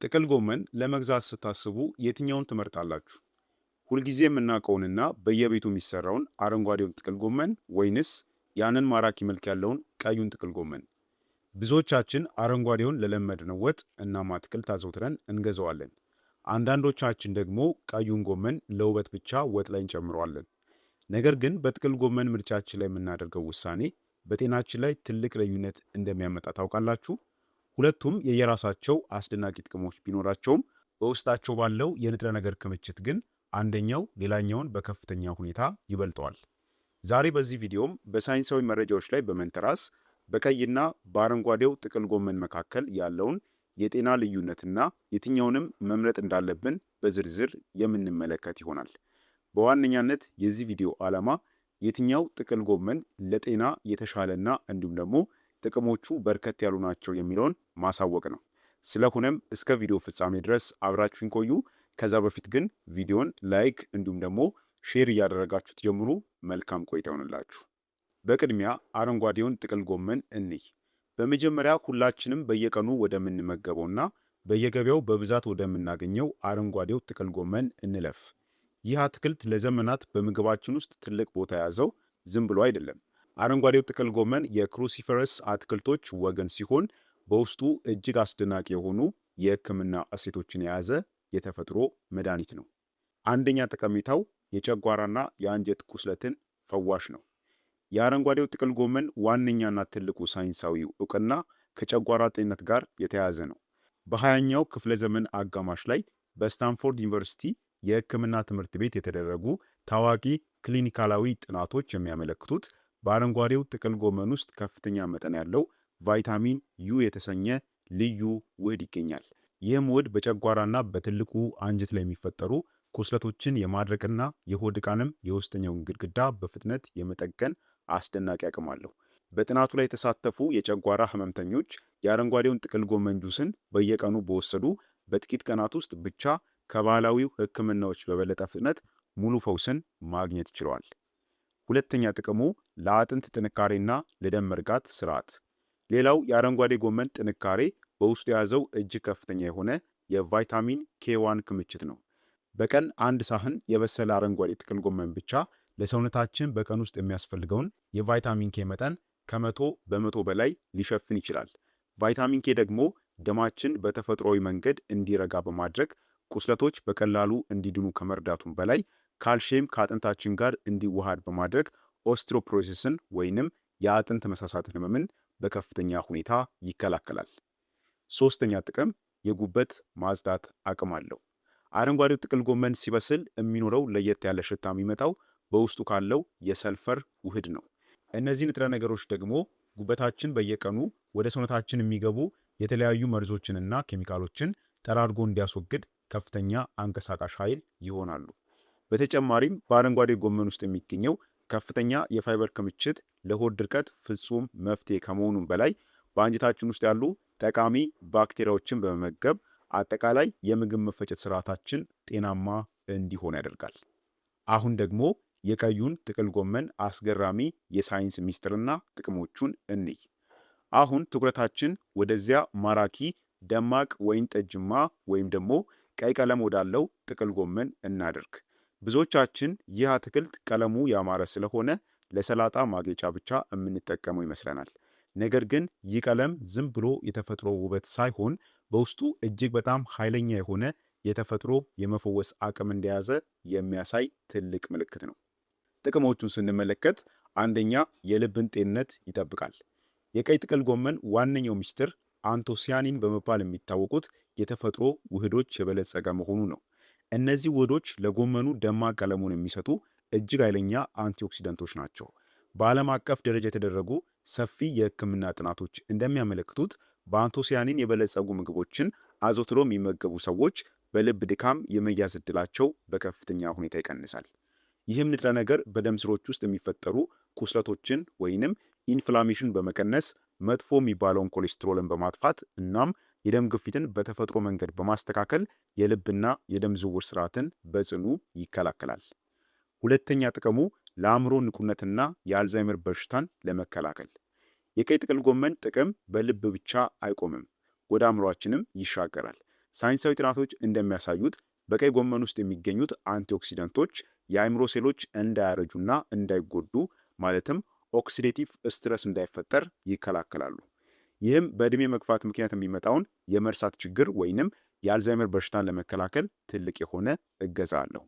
ጥቅል ጎመን ለመግዛት ስታስቡ የትኛውን ትመርጣላችሁ? ሁልጊዜ የምናውቀውንና በየቤቱ የሚሰራውን አረንጓዴውን ጥቅል ጎመን ወይንስ ያንን ማራኪ መልክ ያለውን ቀዩን ጥቅል ጎመን? ብዙዎቻችን አረንጓዴውን ለለመድነው ወጥ እናም አትክልት አዘውትረን እንገዛዋለን። አንዳንዶቻችን ደግሞ ቀዩን ጎመን ለውበት ብቻ ወጥ ላይ እንጨምረዋለን። ነገር ግን በጥቅል ጎመን ምርጫችን ላይ የምናደርገው ውሳኔ በጤናችን ላይ ትልቅ ልዩነት እንደሚያመጣ ታውቃላችሁ? ሁለቱም የየራሳቸው አስደናቂ ጥቅሞች ቢኖራቸውም በውስጣቸው ባለው የንጥረ ነገር ክምችት ግን አንደኛው ሌላኛውን በከፍተኛ ሁኔታ ይበልጠዋል። ዛሬ በዚህ ቪዲዮም በሳይንሳዊ መረጃዎች ላይ በመንተራስ በቀይና በአረንጓዴው ጥቅል ጎመን መካከል ያለውን የጤና ልዩነትና የትኛውንም መምረጥ እንዳለብን በዝርዝር የምንመለከት ይሆናል። በዋነኛነት የዚህ ቪዲዮ ዓላማ የትኛው ጥቅል ጎመን ለጤና የተሻለና እንዲሁም ደግሞ ጥቅሞቹ በርከት ያሉ ናቸው የሚለውን ማሳወቅ ነው። ስለሆነም እስከ ቪዲዮ ፍጻሜ ድረስ አብራችሁን ቆዩ። ከዛ በፊት ግን ቪዲዮን ላይክ እንዲሁም ደግሞ ሼር እያደረጋችሁት ጀምሩ። መልካም ቆይታ ይሆንላችሁ። በቅድሚያ አረንጓዴውን ጥቅል ጎመን እንይ። በመጀመሪያ ሁላችንም በየቀኑ ወደምንመገበውና በየገበያው በብዛት ወደምናገኘው አረንጓዴው ጥቅል ጎመን እንለፍ። ይህ አትክልት ለዘመናት በምግባችን ውስጥ ትልቅ ቦታ የያዘው ዝም ብሎ አይደለም። አረንጓዴው ጥቅል ጎመን የክሩሲፈረስ አትክልቶች ወገን ሲሆን በውስጡ እጅግ አስደናቂ የሆኑ የሕክምና እሴቶችን የያዘ የተፈጥሮ መድኃኒት ነው። አንደኛ ጠቀሜታው የጨጓራና የአንጀት ቁስለትን ፈዋሽ ነው። የአረንጓዴው ጥቅል ጎመን ዋነኛና ትልቁ ሳይንሳዊ እውቅና ከጨጓራ ጤንነት ጋር የተያያዘ ነው። በ20ኛው ክፍለ ዘመን አጋማሽ ላይ በስታንፎርድ ዩኒቨርሲቲ የሕክምና ትምህርት ቤት የተደረጉ ታዋቂ ክሊኒካላዊ ጥናቶች የሚያመለክቱት በአረንጓዴው ጥቅል ጎመን ውስጥ ከፍተኛ መጠን ያለው ቫይታሚን ዩ የተሰኘ ልዩ ውህድ ይገኛል። ይህም ውህድ በጨጓራና በትልቁ አንጀት ላይ የሚፈጠሩ ቁስለቶችን የማድረቅና የሆድ ዕቃንም የውስጠኛውን ግድግዳ በፍጥነት የመጠገን አስደናቂ አቅም አለው። በጥናቱ ላይ የተሳተፉ የጨጓራ ህመምተኞች የአረንጓዴውን ጥቅል ጎመን ጁስን በየቀኑ በወሰዱ በጥቂት ቀናት ውስጥ ብቻ ከባህላዊው ሕክምናዎች በበለጠ ፍጥነት ሙሉ ፈውስን ማግኘት ችለዋል። ሁለተኛ ጥቅሙ ለአጥንት ጥንካሬና ለደም መርጋት ስርዓት። ሌላው የአረንጓዴ ጎመን ጥንካሬ በውስጡ የያዘው እጅግ ከፍተኛ የሆነ የቫይታሚን ኬ1 ክምችት ነው። በቀን አንድ ሳህን የበሰለ አረንጓዴ ጥቅል ጎመን ብቻ ለሰውነታችን በቀን ውስጥ የሚያስፈልገውን የቫይታሚን ኬ መጠን ከ100% በላይ ሊሸፍን ይችላል። ቫይታሚን ኬ ደግሞ ደማችን በተፈጥሯዊ መንገድ እንዲረጋ በማድረግ ቁስለቶች በቀላሉ እንዲድኑ ከመርዳቱም በላይ ካልሽየም ከአጥንታችን ጋር እንዲዋሃድ በማድረግ ኦስትሮፕሮሲስን ወይንም የአጥንት መሳሳት ህመምን በከፍተኛ ሁኔታ ይከላከላል። ሶስተኛ ጥቅም የጉበት ማጽዳት አቅም አለው። አረንጓዴው ጥቅል ጎመን ሲበስል የሚኖረው ለየት ያለ ሽታ የሚመጣው በውስጡ ካለው የሰልፈር ውህድ ነው። እነዚህ ንጥረ ነገሮች ደግሞ ጉበታችን በየቀኑ ወደ ሰውነታችን የሚገቡ የተለያዩ መርዞችንና ኬሚካሎችን ጠራርጎ እንዲያስወግድ ከፍተኛ አንቀሳቃሽ ኃይል ይሆናሉ። በተጨማሪም በአረንጓዴ ጎመን ውስጥ የሚገኘው ከፍተኛ የፋይበር ክምችት ለሆድ ድርቀት ፍጹም መፍትሄ ከመሆኑም በላይ በአንጀታችን ውስጥ ያሉ ጠቃሚ ባክቴሪያዎችን በመመገብ አጠቃላይ የምግብ መፈጨት ስርዓታችን ጤናማ እንዲሆን ያደርጋል። አሁን ደግሞ የቀዩን ጥቅል ጎመን አስገራሚ የሳይንስ ሚስጥርና ጥቅሞቹን እንይ። አሁን ትኩረታችን ወደዚያ ማራኪ ደማቅ ወይን ጠጅማ ወይም ደግሞ ቀይ ቀለም ወዳለው ጥቅል ጎመን እናድርግ። ብዙዎቻችን ይህ አትክልት ቀለሙ ያማረ ስለሆነ ለሰላጣ ማጌጫ ብቻ የምንጠቀመው ይመስለናል። ነገር ግን ይህ ቀለም ዝም ብሎ የተፈጥሮ ውበት ሳይሆን በውስጡ እጅግ በጣም ኃይለኛ የሆነ የተፈጥሮ የመፈወስ አቅም እንደያዘ የሚያሳይ ትልቅ ምልክት ነው። ጥቅሞቹን ስንመለከት አንደኛ የልብን ጤንነት ይጠብቃል። የቀይ ጥቅል ጎመን ዋነኛው ሚስጥር አንቶሲያኒን በመባል የሚታወቁት የተፈጥሮ ውህዶች የበለጸገ መሆኑ ነው። እነዚህ ውህዶች ለጎመኑ ደማቅ ቀለሙን የሚሰጡ እጅግ ኃይለኛ አንቲኦክሲደንቶች ናቸው። በዓለም አቀፍ ደረጃ የተደረጉ ሰፊ የሕክምና ጥናቶች እንደሚያመለክቱት በአንቶሲያኒን የበለጸጉ ምግቦችን አዘውትሮ የሚመገቡ ሰዎች በልብ ድካም የመያዝ ዕድላቸው በከፍተኛ ሁኔታ ይቀንሳል። ይህም ንጥረ ነገር በደም ስሮች ውስጥ የሚፈጠሩ ቁስለቶችን ወይንም ኢንፍላሜሽን በመቀነስ መጥፎ የሚባለውን ኮሌስትሮልን በማጥፋት እናም የደም ግፊትን በተፈጥሮ መንገድ በማስተካከል የልብና የደም ዝውውር ስርዓትን በጽኑ ይከላከላል። ሁለተኛ ጥቅሙ ለአእምሮ ንቁነትና የአልዛይመር በሽታን ለመከላከል። የቀይ ጥቅል ጎመን ጥቅም በልብ ብቻ አይቆምም፣ ወደ አእምሯችንም ይሻገራል። ሳይንሳዊ ጥናቶች እንደሚያሳዩት በቀይ ጎመን ውስጥ የሚገኙት አንቲኦክሲደንቶች የአእምሮ ሴሎች እንዳያረጁና እንዳይጎዱ ማለትም ኦክሲዴቲቭ ስትረስ እንዳይፈጠር ይከላከላሉ። ይህም በዕድሜ መግፋት ምክንያት የሚመጣውን የመርሳት ችግር ወይንም የአልዛይመር በሽታን ለመከላከል ትልቅ የሆነ እገዛ አለው።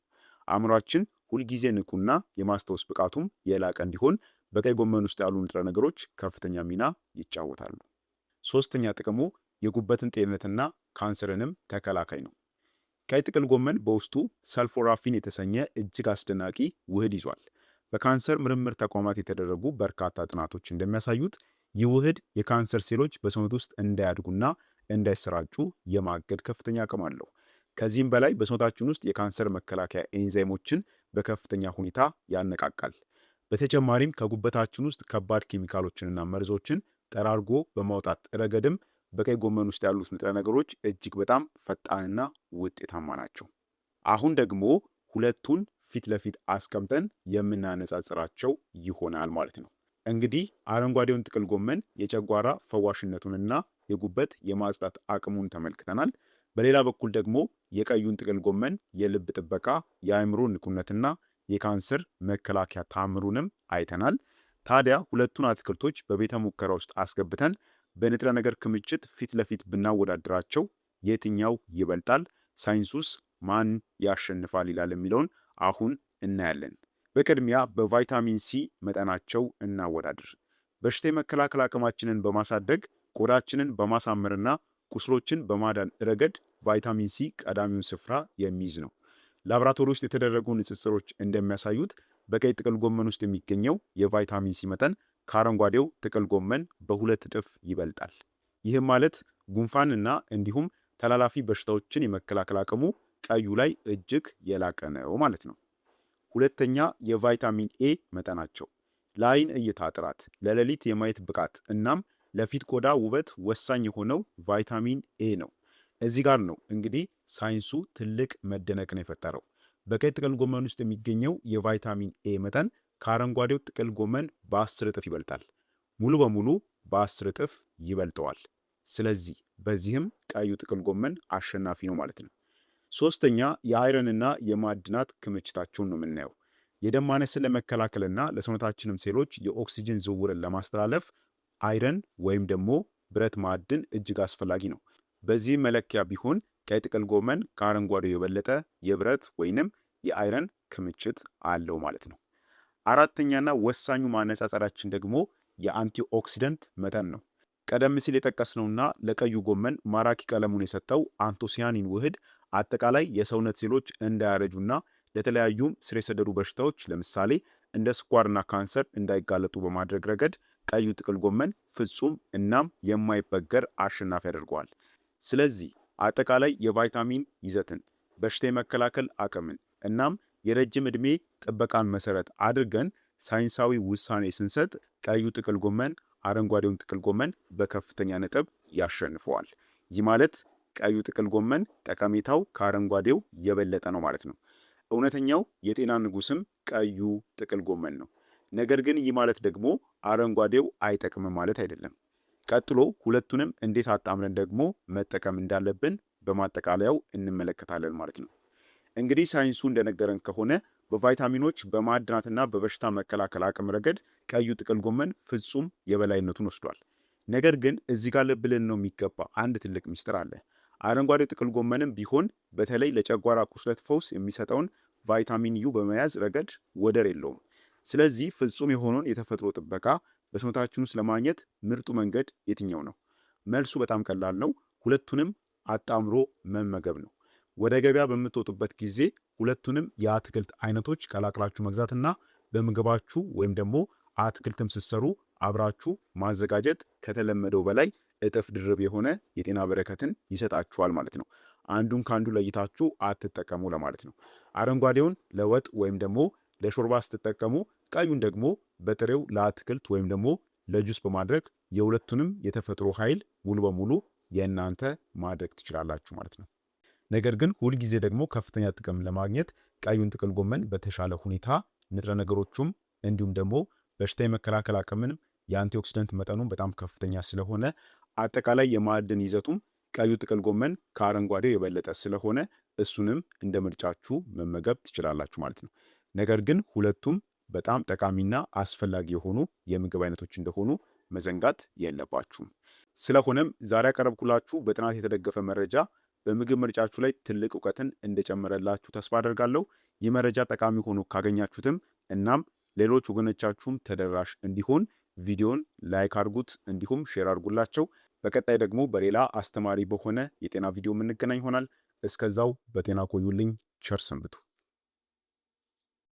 አእምሯችን ሁልጊዜ ንቁና የማስታወስ ብቃቱም የላቀ እንዲሆን በቀይ ጎመን ውስጥ ያሉ ንጥረ ነገሮች ከፍተኛ ሚና ይጫወታሉ። ሶስተኛ ጥቅሙ የጉበትን ጤንነትና ካንሰርንም ተከላካይ ነው። ቀይ ጥቅል ጎመን በውስጡ ሰልፎራፊን የተሰኘ እጅግ አስደናቂ ውህድ ይዟል። በካንሰር ምርምር ተቋማት የተደረጉ በርካታ ጥናቶች እንደሚያሳዩት ይህ ውህድ የካንሰር ሴሎች በሰውነት ውስጥ እንዳያድጉና እንዳይሰራጩ የማገድ ከፍተኛ አቅም አለው። ከዚህም በላይ በሰውነታችን ውስጥ የካንሰር መከላከያ ኤንዛይሞችን በከፍተኛ ሁኔታ ያነቃቃል። በተጨማሪም ከጉበታችን ውስጥ ከባድ ኬሚካሎችንና መርዞችን ጠራርጎ በማውጣት ረገድም በቀይ ጎመን ውስጥ ያሉት ንጥረ ነገሮች እጅግ በጣም ፈጣንና ውጤታማ ናቸው። አሁን ደግሞ ሁለቱን ፊት ለፊት አስቀምጠን የምናነጻጽራቸው ይሆናል ማለት ነው። እንግዲህ አረንጓዴውን ጥቅል ጎመን የጨጓራ ፈዋሽነቱንና የጉበት የማጽዳት አቅሙን ተመልክተናል። በሌላ በኩል ደግሞ የቀዩን ጥቅል ጎመን የልብ ጥበቃ፣ የአእምሮ ንቁነትና የካንሰር መከላከያ ታምሩንም አይተናል። ታዲያ ሁለቱን አትክልቶች በቤተ ሙከራ ውስጥ አስገብተን በንጥረ ነገር ክምችት ፊት ለፊት ብናወዳድራቸው የትኛው ይበልጣል? ሳይንሱስ ማን ያሸንፋል ይላል የሚለውን አሁን እናያለን። በቅድሚያ በቫይታሚን ሲ መጠናቸው እናወዳድር። በሽታ የመከላከል አቅማችንን በማሳደግ ቆዳችንን በማሳመርና ቁስሎችን በማዳን ረገድ ቫይታሚን ሲ ቀዳሚውን ስፍራ የሚይዝ ነው። ላቦራቶሪ ውስጥ የተደረጉ ንጽጽሮች እንደሚያሳዩት በቀይ ጥቅል ጎመን ውስጥ የሚገኘው የቫይታሚን ሲ መጠን ከአረንጓዴው ጥቅል ጎመን በ2 እጥፍ ይበልጣል። ይህም ማለት ጉንፋንና እንዲሁም ተላላፊ በሽታዎችን የመከላከል አቅሙ ቀዩ ላይ እጅግ የላቀ ነው ማለት ነው። ሁለተኛ የቫይታሚን ኤ መጠናቸው ለአይን እይታ ጥራት፣ ለሌሊት የማየት ብቃት እናም ለፊት ቆዳ ውበት ወሳኝ የሆነው ቫይታሚን ኤ ነው። እዚህ ጋር ነው እንግዲህ ሳይንሱ ትልቅ መደነቅን የፈጠረው። በቀይ ጥቅል ጎመን ውስጥ የሚገኘው የቫይታሚን ኤ መጠን ከአረንጓዴው ጥቅል ጎመን በ10 እጥፍ ይበልጣል። ሙሉ በሙሉ በ10 እጥፍ ይበልጠዋል። ስለዚህ በዚህም ቀዩ ጥቅል ጎመን አሸናፊ ነው ማለት ነው። ሶስተኛ የአይረንና የማዕድናት ክምችታቸውን ነው የምናየው። የደም ማነስን ለመከላከልና ለሰውነታችንም ሴሎች የኦክሲጅን ዝውውርን ለማስተላለፍ አይረን ወይም ደግሞ ብረት ማዕድን እጅግ አስፈላጊ ነው። በዚህ መለኪያ ቢሆን ቀይ ጥቅል ጎመን ከአረንጓዴው የበለጠ የብረት ወይንም የአይረን ክምችት አለው ማለት ነው። አራተኛና ወሳኙ ማነጻጸራችን ደግሞ የአንቲኦክሲደንት መጠን ነው። ቀደም ሲል የጠቀስነውና ለቀዩ ጎመን ማራኪ ቀለሙን የሰጠው አንቶሲያኒን ውህድ አጠቃላይ የሰውነት ሴሎች እንዳያረጁና ለተለያዩም ስር የሰደዱ በሽታዎች ለምሳሌ እንደ ስኳርና ካንሰር እንዳይጋለጡ በማድረግ ረገድ ቀዩ ጥቅል ጎመን ፍጹም እናም የማይበገር አሸናፊ ያደርገዋል። ስለዚህ አጠቃላይ የቫይታሚን ይዘትን፣ በሽታ የመከላከል አቅምን እናም የረጅም ዕድሜ ጥበቃን መሰረት አድርገን ሳይንሳዊ ውሳኔ ስንሰጥ ቀዩ ጥቅል ጎመን አረንጓዴውን ጥቅል ጎመን በከፍተኛ ነጥብ ያሸንፈዋል። ይህ ማለት ቀዩ ጥቅል ጎመን ጠቀሜታው ከአረንጓዴው የበለጠ ነው ማለት ነው። እውነተኛው የጤና ንጉስም ቀዩ ጥቅል ጎመን ነው። ነገር ግን ይህ ማለት ደግሞ አረንጓዴው አይጠቅምም ማለት አይደለም። ቀጥሎ ሁለቱንም እንዴት አጣምረን ደግሞ መጠቀም እንዳለብን በማጠቃለያው እንመለከታለን ማለት ነው። እንግዲህ ሳይንሱ እንደነገረን ከሆነ በቫይታሚኖች በማዕድናትና በበሽታ መከላከል አቅም ረገድ ቀዩ ጥቅል ጎመን ፍጹም የበላይነቱን ወስዷል። ነገር ግን እዚህ ጋር ልብ ልንለው የሚገባ አንድ ትልቅ ሚስጥር አለ። አረንጓዴው ጥቅል ጎመንም ቢሆን በተለይ ለጨጓራ ቁስለት ፈውስ የሚሰጠውን ቫይታሚን ዩ በመያዝ ረገድ ወደር የለውም። ስለዚህ ፍጹም የሆነውን የተፈጥሮ ጥበቃ በሰውነታችን ውስጥ ለማግኘት ምርጡ መንገድ የትኛው ነው? መልሱ በጣም ቀላል ነው። ሁለቱንም አጣምሮ መመገብ ነው። ወደ ገበያ በምትወጡበት ጊዜ ሁለቱንም የአትክልት አይነቶች ቀላቅላችሁ መግዛትና በምግባችሁ ወይም ደግሞ አትክልትም ስትሰሩ አብራችሁ ማዘጋጀት ከተለመደው በላይ እጥፍ ድርብ የሆነ የጤና በረከትን ይሰጣችኋል ማለት ነው። አንዱን ከአንዱ ለይታችሁ አትጠቀሙ ለማለት ነው። አረንጓዴውን ለወጥ ወይም ደግሞ ለሾርባ ስትጠቀሙ፣ ቀዩን ደግሞ በጥሬው ለአትክልት ወይም ደግሞ ለጁስ በማድረግ የሁለቱንም የተፈጥሮ ኃይል ሙሉ በሙሉ የእናንተ ማድረግ ትችላላችሁ ማለት ነው። ነገር ግን ሁልጊዜ ደግሞ ከፍተኛ ጥቅም ለማግኘት ቀዩን ጥቅል ጎመን በተሻለ ሁኔታ ንጥረ ነገሮቹም እንዲሁም ደግሞ በሽታ የመከላከል አቅምንም የአንቲኦክሲደንት መጠኑም በጣም ከፍተኛ ስለሆነ አጠቃላይ የማዕድን ይዘቱም ቀዩ ጥቅል ጎመን ከአረንጓዴው የበለጠ ስለሆነ እሱንም እንደ ምርጫችሁ መመገብ ትችላላችሁ ማለት ነው። ነገር ግን ሁለቱም በጣም ጠቃሚና አስፈላጊ የሆኑ የምግብ አይነቶች እንደሆኑ መዘንጋት የለባችሁም። ስለሆነም ዛሬ ያቀረብኩላችሁ በጥናት የተደገፈ መረጃ በምግብ ምርጫችሁ ላይ ትልቅ እውቀትን እንደጨመረላችሁ ተስፋ አደርጋለሁ። ይህ መረጃ ጠቃሚ ሆኖ ካገኛችሁትም እናም ሌሎች ወገኖቻችሁም ተደራሽ እንዲሆን ቪዲዮን ላይክ አድርጉት፣ እንዲሁም ሼር አድርጉላቸው። በቀጣይ ደግሞ በሌላ አስተማሪ በሆነ የጤና ቪዲዮ የምንገናኝ ይሆናል። እስከዛው በጤና ቆዩልኝ። ቸር ሰንብቱ።